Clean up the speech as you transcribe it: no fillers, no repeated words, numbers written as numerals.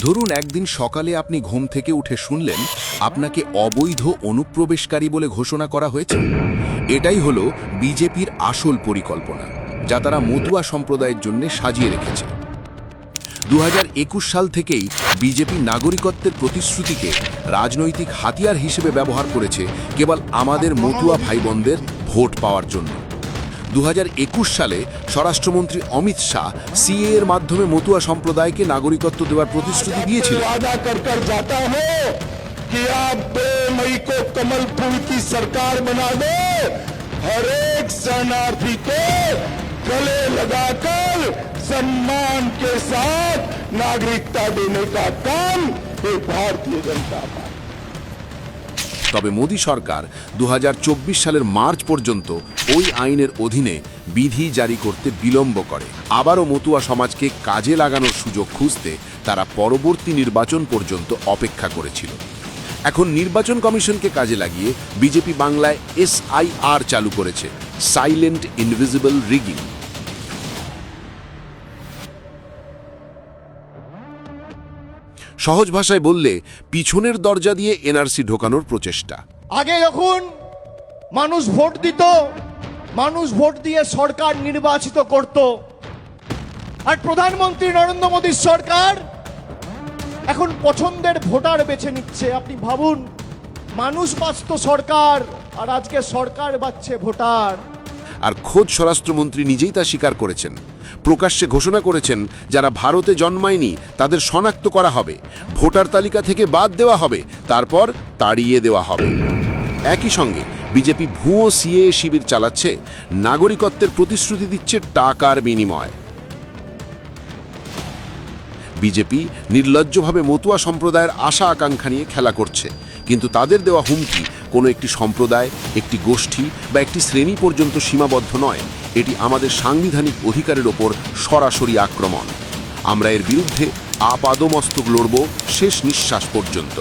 ধরুন একদিন সকালে আপনি ঘুম থেকে উঠে শুনলেন আপনাকে অবৈধ অনুপ্রবেশকারী বলে ঘোষণা করা হয়েছে। এটাই হলো বিজেপির আসল পরিকল্পনা, যা তারা মতুয়া সম্প্রদায়ের জন্য সাজিয়ে রেখেছে। 2021 সাল থেকেই বিজেপি নাগরিকত্বের প্রতিশ্রুতিকে রাজনৈতিক হাতিয়ার হিসেবে ব্যবহার করেছে কেবল আমাদের মতুয়া ভাই বোনদের ভোট পাওয়ার জন্য। 2021 সালে স্বরাষ্ট্রমন্ত্রী অমিত শাহ সিএ এর মাধ্যমে মতুয়া সম্প্রদায়কে নাগরিকত্ব দেওয়ার প্রতিশ্রুতি দিয়েছিলেন। वादा कर जाता हो कि आप 2 मई को कमल फूल की सरकार बना दो, हर एक शरणार्थी को गले लगाकर सम्मान के साथ नागरिकता देने का काम ये भारतीय जनता पार्टी। তবে মোদী সরকার 2024 সালের মার্চ পর্যন্ত ওই আইনের অধীনে বিধি জারি করতে বিলম্ব করে। আবারও মতুয়া সমাজকে কাজে লাগানোর সুযোগ খুঁজতে তারা পরবর্তী নির্বাচন পর্যন্ত অপেক্ষা করেছিল। এখন নির্বাচন কমিশনকে কাজে লাগিয়ে বিজেপি বাংলায় SIR চালু করেছে, সাইলেন্ট ইনভিজিবল রিগিং। সহজ ভাষায় বললে পিছনের দরজা দিয়ে এনআরসি ঢোকানোর প্রচেষ্টা। আগে যখন মানুষ ভোট দিত, মানুষ ভোট দিয়ে সরকার নির্বাচিত করত, আর প্রধানমন্ত্রী নরেন্দ্র মোদীর সরকার এখন পছন্দের ভোটার বেছে নিচ্ছে। আপনি ভাবুন, মানুষ বাঁচত সরকার, আর আজকে সরকার বাঁচছে ভোটার। আর খোদ স্বরাষ্ট্রমন্ত্রী নিজেই তা স্বীকার করেছেন, প্রকাশ্যে ঘোষণা করেছেন যারা ভারতে জন্মায়নি তাদের শনাক্ত করা হবে, ভোটার তালিকা থেকে বাদ দেওয়া হবে, তারপর তাড়িয়ে দেওয়া হবে। একই সঙ্গে বিজেপি ভুয়ো সিএ শিবির চালাচ্ছে, নাগরিকত্বের প্রতিশ্রুতি দিচ্ছে টাকার বিনিময়। বিজেপি নির্লজ্জভাবে মতুয়া সম্প্রদায়ের আশা আকাঙ্ক্ষা নিয়ে খেলা করছে, কিন্তু তাদের দেওয়া হুমকি কোনো একটি সম্প্রদায়, একটি গোষ্ঠী বা একটি শ্রেণী পর্যন্ত সীমাবদ্ধ নয়। এটি আমাদের সাংবিধানিক অধিকারের ওপর সরাসরি আক্রমণ। আমরা এর বিরুদ্ধে আপাদমস্তক লড়ব শেষ নিঃশ্বাস পর্যন্ত।